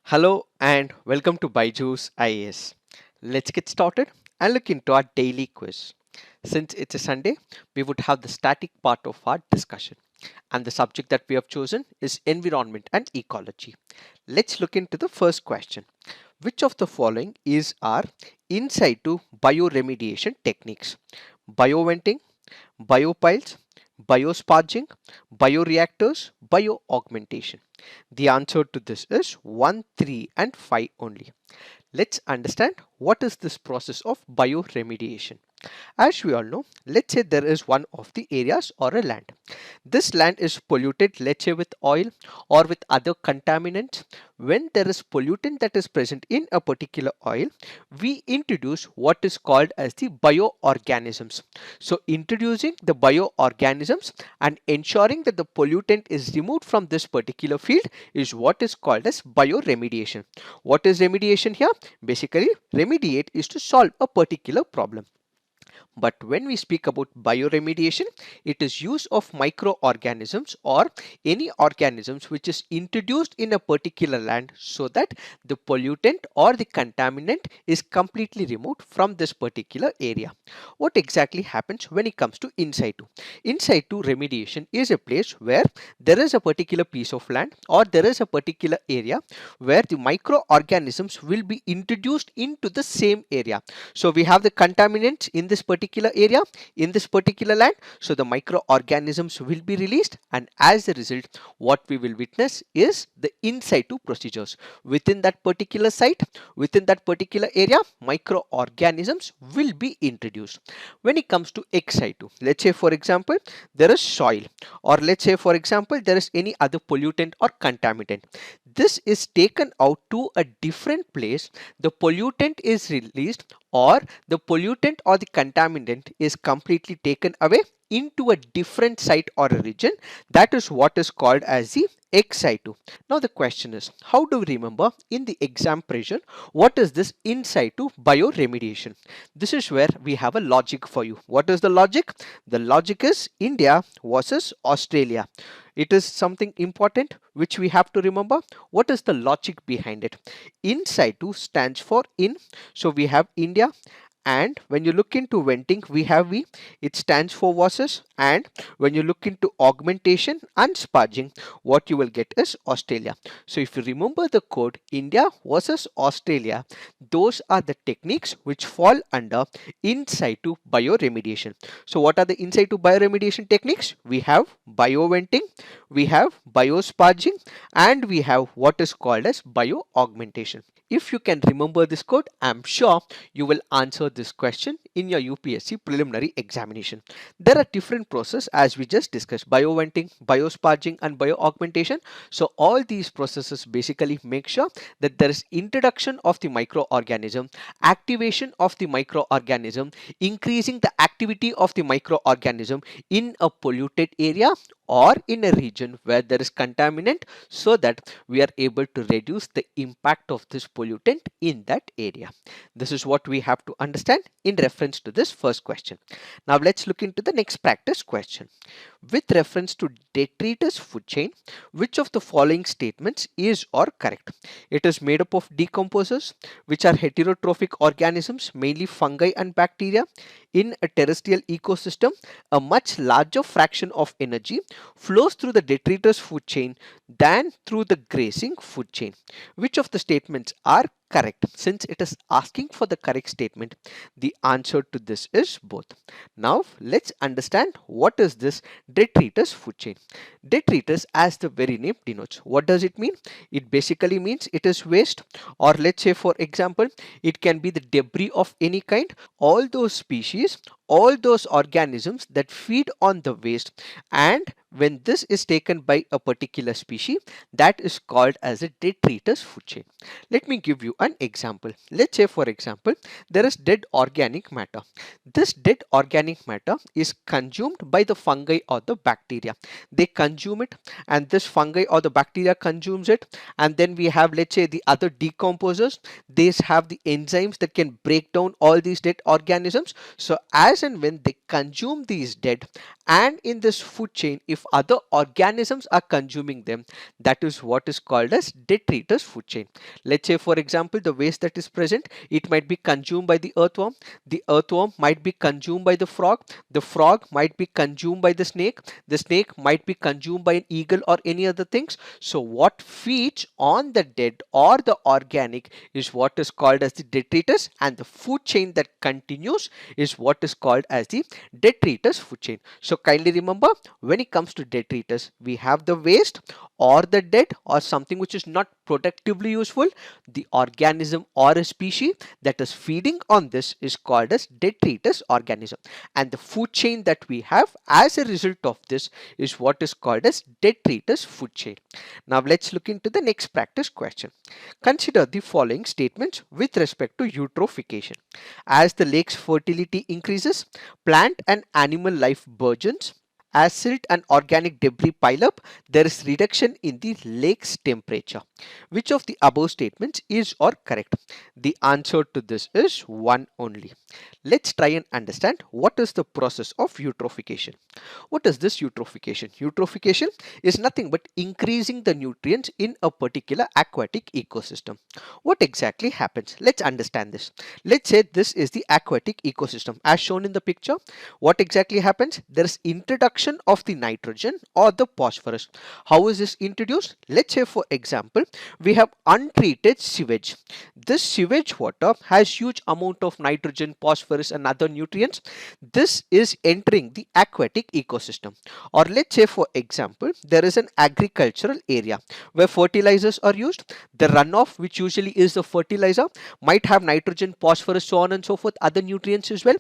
Hello and welcome to BYJU'S IAS. Let's get started and look into our daily quiz. Since it's a Sunday, we would have the static part of our discussion. And the subject that we have chosen is environment and ecology. Let's look into the first question. Which of the following is our in situ bioremediation techniques? Bioventing, biopiles, biosparging, bioreactors, bioaugmentation. The answer to this is 1, 3 and 5 only. Let's understand what is this process of bioremediation. As we all know, let's say there is one of the areas or a land. This land is polluted, let's say with oil or with other contaminants. When there is pollutant that is present in a particular oil, we introduce what is called as the bioorganisms. So introducing the bioorganisms and ensuring that the pollutant is removed from this particular field is what is called as bioremediation. What is remediation here? Basically, remediate is to solve a particular problem. But when we speak about bioremediation, it is use of microorganisms or any organisms which is introduced in a particular land so that the pollutant or the contaminant is completely removed from this particular area. What exactly happens when it comes to in situ? In situ remediation is a place where there is a particular piece of land or there is a particular area where the microorganisms will be introduced into the same area. So we have the contaminants in this particular area, in this particular land. So the microorganisms will be released, and as a result, what we will witness is the in situ procedures. Within that particular site, within that particular area, microorganisms will be introduced. When it comes to ex situ, let's say for example, there is soil, or let's say for example, there is any other pollutant or contaminant. This is taken out to a different place. The pollutant is released, or the pollutant or the contaminant is completely taken away into a different site or a region. That is what is called as the ex situ. Now the question is, how do we remember in the exam pressure what is this in situ bioremediation? This is where we have a logic for you. What is the logic? The logic is India versus Australia. It is something important which we have to remember. What is the logic behind it? In situ stands for in. So we have India, and when you look into venting, we have V, it stands for versus, and when you look into augmentation and sparging, what you will get is Australia. So if you remember the code India versus Australia, those are the techniques which fall under in situ bioremediation. So what are the in situ bioremediation techniques? We have bioventing, we have biosparging, and we have what is called as bioaugmentation. If you can remember this code, I'm sure you will answer this question in your UPSC preliminary examination. There are different processes as we just discussed: bioventing, biosparging and bioaugmentation. So all these processes basically make sure that there is introduction of the microorganism, activation of the microorganism, increasing the activity of the microorganism in a polluted area or in a region where there is contaminant, so that we are able to reduce the impact of this pollutant in that area. This is what we have to understand in reference to this first question. Now let's look into the next practice question. With reference to detritus food chain, which of the following statements is or correct? It is made up of decomposers, which are heterotrophic organisms, mainly fungi and bacteria. In a terrestrial ecosystem, a much larger fraction of energy flows through the detritus food chain than through the grazing food chain. Which of the statements are correct? Since it is asking for the correct statement, the answer to this is both. Now let's understand what is this detritus food chain. Detritus, as the very name denotes, what does it mean? It basically means it is waste, or let's say for example, it can be the debris of any kind. All those species, all those organisms that feed on the waste, and when this is taken by a particular species, that is called as a detritus food chain. Let me give you an example. Let's say for example, there is dead organic matter. This dead organic matter is consumed by the fungi or the bacteria. They consume it, and this fungi or the bacteria consumes it, and then we have, let's say, the other decomposers. These have the enzymes that can break down all these dead organisms. So as as and when they consume these dead, and in this food chain if other organisms are consuming them, that is what is called as detritus food chain. Let's say for example the waste that is present, it might be consumed by the earthworm might be consumed by the frog might be consumed by the snake might be consumed by an eagle or any other things. So what feeds on the dead or the organic is what is called as the detritus, and the food chain that continues is what is called as the detritus food chain. So kindly remember, when it comes to detritus, we have the waste or the dead or something which is not productively useful. The organism or a species that is feeding on this is called as detritus organism, and the food chain that we have as a result of this is what is called as detritus food chain. Now let's look into the next practice question. Consider the following statements with respect to eutrophication. As the lake's fertility increases, plant and animal life burgeons. As silt and organic debris pile up, there is reduction in the lake's temperature. Which of the above statements is or correct? The answer to this is one only. Let's try and understand what is the process of eutrophication. What is this eutrophication? Eutrophication is nothing but increasing the nutrients in a particular aquatic ecosystem. What exactly happens? Let's understand this. Let's say this is the aquatic ecosystem as shown in the picture. What exactly happens? There is introduction of the nitrogen or the phosphorus. How is this introduced? Let's say for example, we have untreated sewage. This sewage water has huge amount of nitrogen, phosphorus and other nutrients. This is entering the aquatic ecosystem. Or let's say for example, there is an agricultural area where fertilizers are used. The runoff, which usually is the fertilizer, might have nitrogen, phosphorus, so on and so forth, other nutrients as well.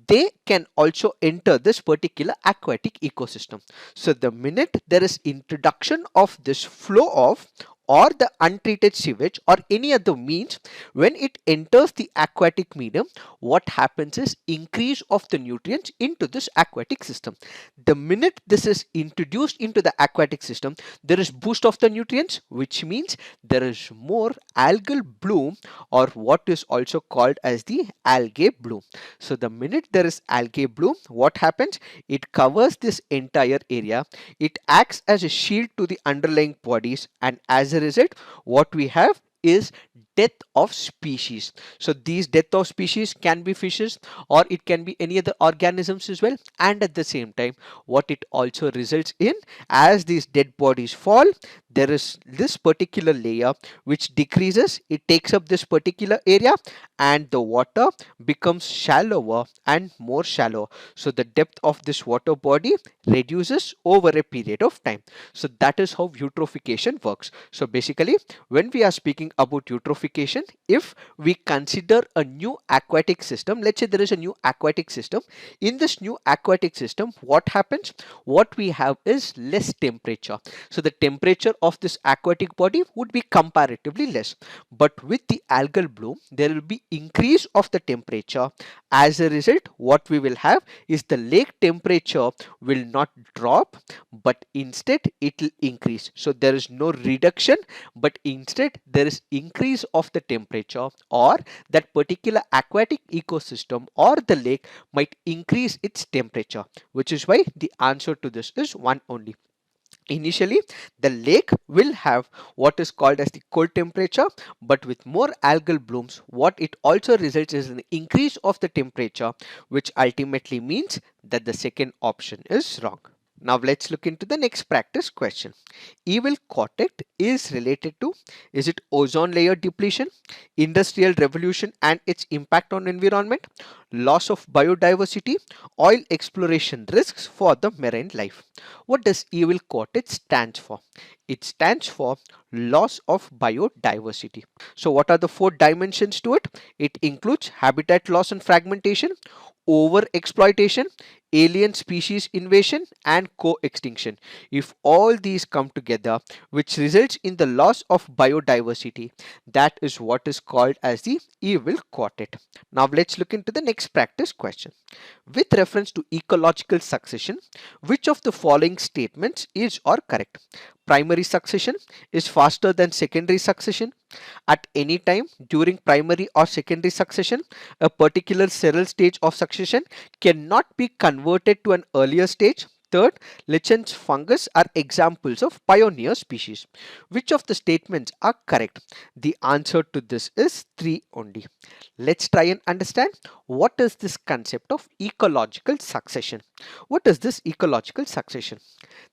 They can also enter this particular aquatic ecosystem. So the minute there is introduction of this flow of or the untreated sewage or any other means, when it enters the aquatic medium, what happens is increase of the nutrients into this aquatic system. The minute this is introduced into the aquatic system, there is boost of the nutrients, which means there is more algal bloom, or what is also called as the algae bloom. So the minute there is algae bloom, what happens? It covers this entire area. It acts as a shield to the underlying bodies, and as a result, what we have is death of species. So these death of species can be fishes or it can be any other organisms as well, and at the same time what it also results in, as these dead bodies fall, there is this particular layer which decreases, it takes up this particular area and the water becomes shallower and more shallow. So the depth of this water body reduces over a period of time. So that is how eutrophication works. So basically, when we are speaking about eutrophication, if we consider a new aquatic system, let's say there is a new aquatic system. In this new aquatic system, what happens? What we have is less temperature. So the temperature of this aquatic body would be comparatively less. But with the algal bloom, there will be increase of the temperature. As a result, what we will have is the lake temperature will not drop, but instead it will increase. So there is no reduction, but instead there is increase of the temperature, or that particular aquatic ecosystem or the lake might increase its temperature, which is why the answer to this is one only. Initially, the lake will have what is called as the cold temperature, but with more algal blooms, what it also results is an increase of the temperature, which ultimately means that the second option is wrong. Now let's look into the next practice question. Evil cortex is related to, is it ozone layer depletion, industrial revolution and its impact on environment, loss of biodiversity, oil exploration risks for the marine life? What does evil cortex stands for? It stands for loss of biodiversity. So what are the four dimensions to it? It includes habitat loss and fragmentation, over exploitation, alien species invasion and co-extinction. If all these come together, which results in the loss of biodiversity, that is what is called as the evil quartet. Now let's look into the next practice question. With reference to ecological succession, which of the following statements is or correct? primary succession is faster than secondary succession. At any time during primary or secondary succession, a particular seral stage of succession cannot be converted to an earlier stage. Third, Lichens fungus are examples of pioneer species. Which of the statements are correct? The answer to this is 3 only. Let's try and understand what is this concept of ecological succession. What is this ecological succession?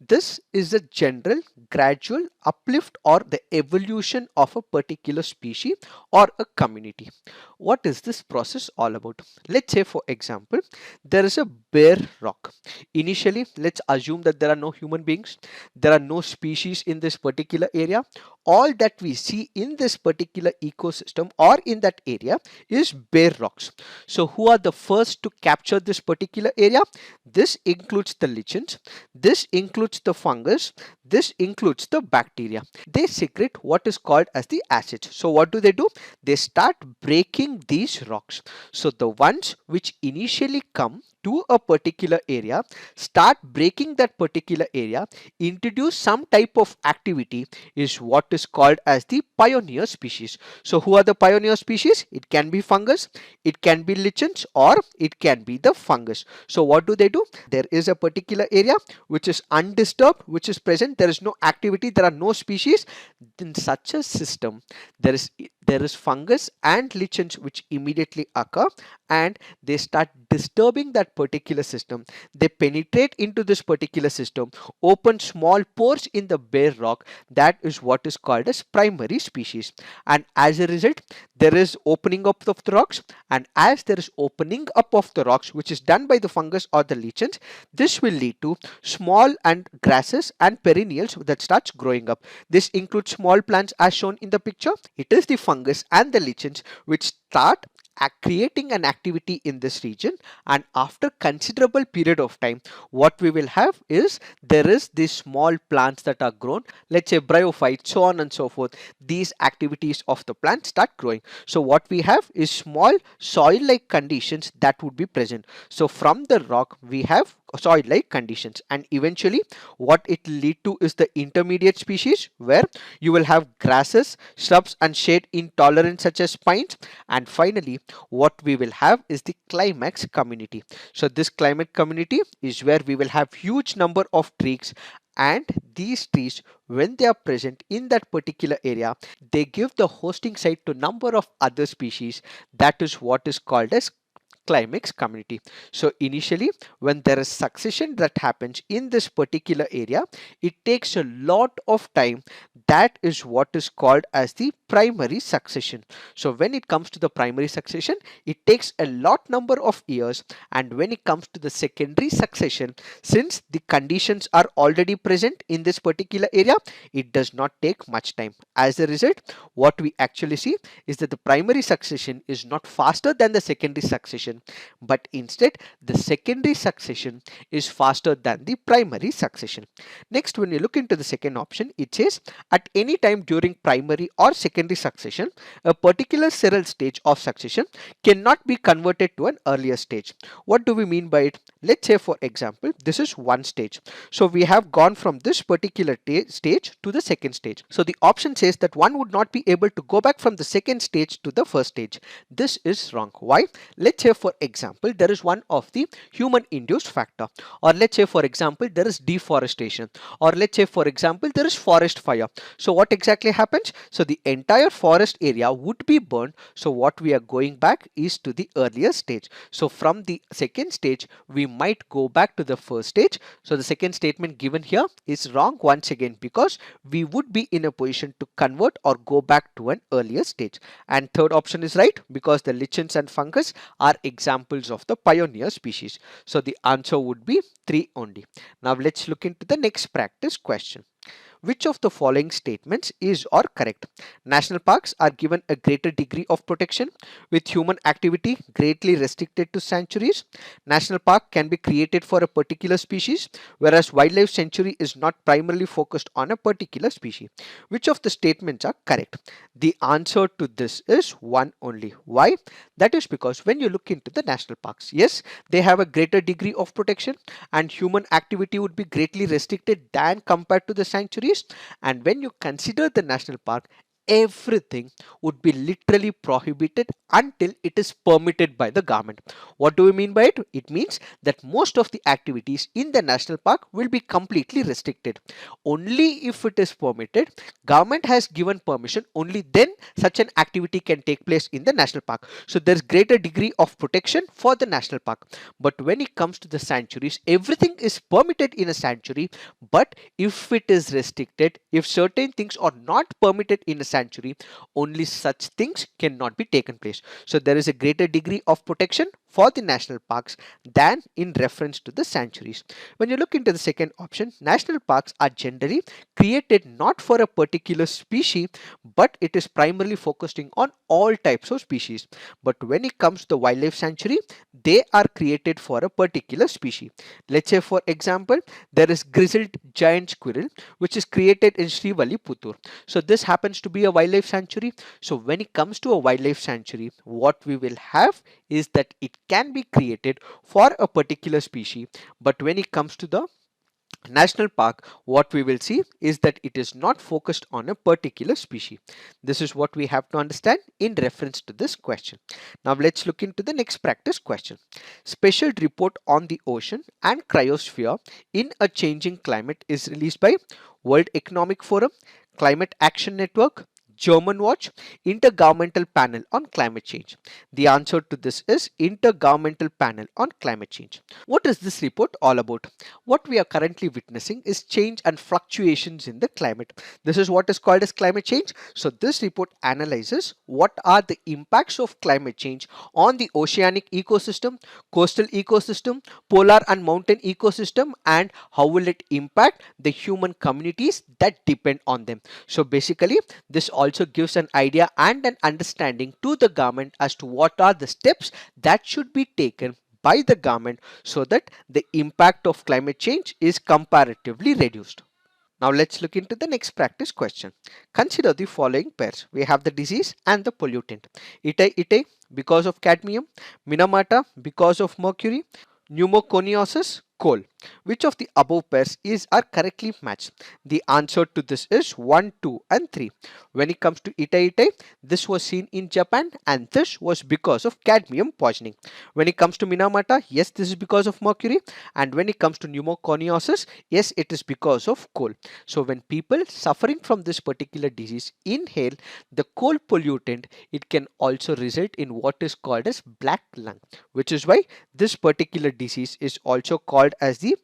This is a general gradual uplift or the evolution of a particular species or a community. What is this process all about? Let's say for example, there is a bare rock. Initially, let's assume that there are no human beings, there are no species in this particular area. All that we see in this particular ecosystem or in that area is bare rocks. So who are the first to capture this particular area? This includes the lichens, this includes the fungus, this includes the bacteria. They secrete what is called as the acids. So what do? They start breaking these rocks. So the ones which initially come to a particular area start breaking that particular area, introduce some type of activity, is what is called as the pioneer species. So who are the pioneer species? It can be fungus, it can be lichens, or it can be the fungus. So what do? There is a particular area which is undisturbed, which is present, there is no activity, there are no species. In such a system, there is fungus and lichens which immediately occur, and they start disturbing that particular system. They penetrate into this particular system, open small pores in the bare rock. That is what is called as primary species. And as a result, there is opening up of the rocks, and as there is opening up of the rocks which is done by the fungus or the lichens, this will lead to small and grasses and perennials that starts growing up. This includes small plants as shown in the picture. It is the fungus and the lichens which start creating an activity in this region, and after considerable period of time, what we will have is there is these small plants that are grown, let's say bryophytes, so on and so forth. These activities of the plant start growing. So what we have is small soil like conditions that would be present. So from the rock we have soil like conditions, and eventually what it will lead to is the intermediate species, where you will have grasses, shrubs and shade intolerant such as pines, and finally what we will have is the climax community. So this climate community is where we will have huge number of trees, and these trees, when they are present in that particular area, they give the hosting site to number of other species. That is what is called as climax community. So initially when there is succession that happens in this particular area, it takes a lot of time. That is what is called as the primary succession. So when it comes to the primary succession, it takes a lot number of years, and when it comes to the secondary succession, since the conditions are already present in this particular area, it does not take much time. As a result, what we actually see is that the primary succession is not faster than the secondary succession, but instead the secondary succession is faster than the primary succession. Next, when you look into the second option, it says at any time during primary or secondary succession, a particular seral stage of succession cannot be converted to an earlier stage. What do we mean by it? Let's say for example, this is one stage. So we have gone from this particular stage to the second stage. So the option says that one would not be able to go back from the second stage to the first stage. This is wrong. Why? Let's say for example, there is one of the human induced factor, or let's say for example there is deforestation, or let's say for example there is forest fire. So what exactly happens? So the entire forest area would be burned. So what we are going back is to the earlier stage. So from the second stage we might go back to the first stage. So the second statement given here is wrong once again, because we would be in a position to convert or go back to an earlier stage. And third option is right, because the lichens and fungus are examples of the pioneer species. So the answer would be 3 only. Now let's look into the next practice question. Which of the following statements is or correct? National parks are given a greater degree of protection with human activity greatly restricted to sanctuaries. National park can be created for a particular species, whereas wildlife sanctuary is not primarily focused on a particular species. Which of the statements are correct? The answer to this is 1 only. Why? That is because when you look into the national parks, yes, they have a greater degree of protection and human activity would be greatly restricted than compared to the sanctuaries. sanctuaries. And when you consider the national park, everything would be literally prohibited until it is permitted by the government. What do we mean by it? It means that most of the activities in the national park will be completely restricted. Only if it is permitted, government has given permission, only then such an activity can take place in the national park. So there's greater degree of protection for the national park. But when it comes to the sanctuaries, everything is permitted in a sanctuary, but if it is restricted, if certain things are not permitted in a sanctuary, only such things cannot be taken place. So there is a greater degree of protection for the national parks than in reference to the sanctuaries. When you look into the second option, national parks are generally created not for a particular species, but it is primarily focusing on all types of species. But when it comes to the wildlife sanctuary, they are created for a particular species. Let's say for example, there is grizzled giant squirrel which is created in Srivilliputtur. So this happens to be a wildlife sanctuary. So when it comes to a wildlife sanctuary, what we will have is that it can be created for a particular species, but when it comes to the national park, what we will see is that it is not focused on a particular species. This is what we have to understand in reference to this question. Now let's look into the next practice question. Special report on the ocean and cryosphere in a changing climate is released by World Economic Forum, Climate Action Network, German Watch, Intergovernmental Panel on Climate Change. The answer to this is Intergovernmental Panel on Climate Change. What is this report all about? What we are currently witnessing is change and fluctuations in the climate. This is what is called as climate change. So this report analyzes what are the impacts of climate change on the oceanic ecosystem, coastal ecosystem, polar and mountain ecosystem, and how will it impact the human communities that depend on them. So basically, this also gives an idea and an understanding to the government as to what are the steps that should be taken by the government so that the impact of climate change is comparatively reduced. Now let's look into the next practice question. Consider the following pairs. We have the disease and the pollutant. Itai-itai because of cadmium, Minamata because of mercury, pneumoconiosis, coal. Which of the above pairs are correctly matched? The answer to this is 1, 2 and 3. When it comes to Itai-itai, this was seen in Japan and this was because of cadmium poisoning. When it comes to Minamata, yes, this is because of mercury, and when it comes to pneumoconiosis, yes, it is because of coal. So when people suffering from this particular disease inhale the coal pollutant, it can also result in what is called as black lung, which is why this particular disease is also called as the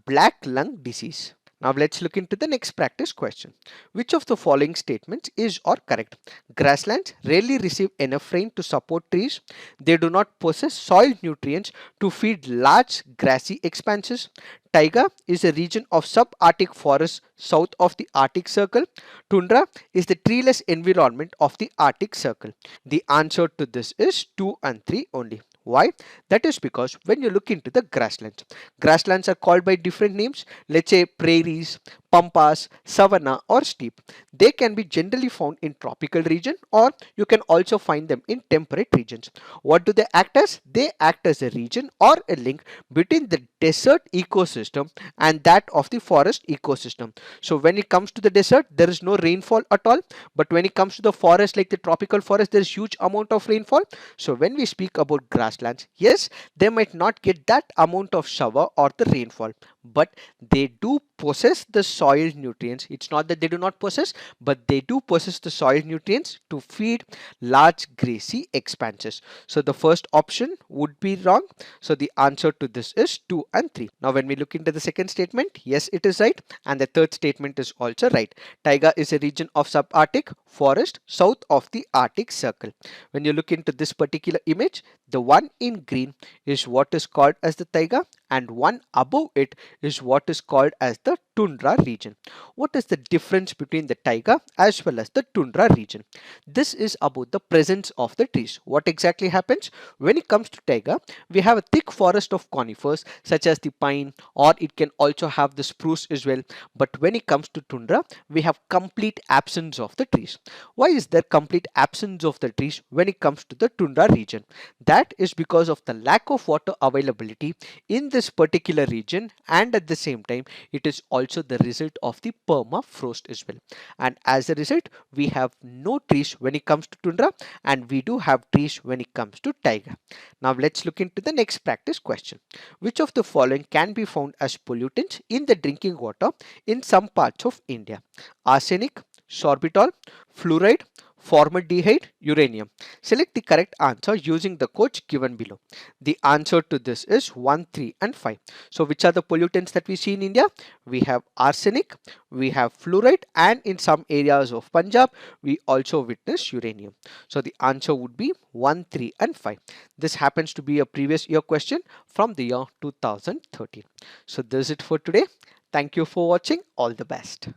black lung disease. Now let's look into the next practice question. Which of the following statements is or correct? Grasslands rarely receive enough rain to support trees. They do not possess soil nutrients to feed large grassy expanses. Taiga is a region of subarctic forests south of the Arctic Circle. Tundra is the treeless environment of the Arctic Circle. The answer to this is 2 and 3 only. Why? That is because when you look into the grasslands are called by different names. Let's say prairies, pampas, savanna or steppe. They can be generally found in tropical region, or you can also find them in temperate regions. What do they act as? They act as a region or a link between the desert ecosystem and that of the forest ecosystem. So when it comes to the desert, there is no rainfall at all, but when it comes to the forest, like the tropical forest, there is huge amount of rainfall. So when we speak about grasslands, yes, they might not get that amount of shower or the rainfall, but they do possess the soil nutrients. It's not that they do not possess, but they do possess the soil nutrients to feed large grassy expanses. So the first option would be wrong. So the answer to this is 2 and 3. Now when we look into the second statement, yes, it is right, and the third statement is also right. Taiga is a region of subarctic forest south of the Arctic Circle. When you look into this particular image, the one in green is what is called as the taiga, and one above it is what is called as the tundra region. What is the difference between the taiga as well as the tundra region? This is about the presence of the trees. What exactly happens? When it comes to taiga, we have a thick forest of conifers such as the pine, or it can also have the spruce as well. But when it comes to tundra, we have complete absence of the trees. Why is there complete absence of the trees when it comes to the tundra region? That is because of the lack of water availability in this this particular region, and at the same time it is also the result of the permafrost as well. And as a result, we have no trees when it comes to tundra, and we do have trees when it comes to taiga. Now let's look into the next practice question. Which of the following can be found as pollutants in the drinking water in some parts of India? Arsenic, sorbitol, fluoride, formaldehyde, uranium. Select the correct answer using the codes given below. The answer to this is 1, 3 and 5. So which are the pollutants that we see in India? We have arsenic, we have fluoride, and in some areas of Punjab we also witness uranium. So the answer would be 1, 3 and 5. This happens to be a previous year question from the year 2013. So this is it for today. Thank you for watching. All the best.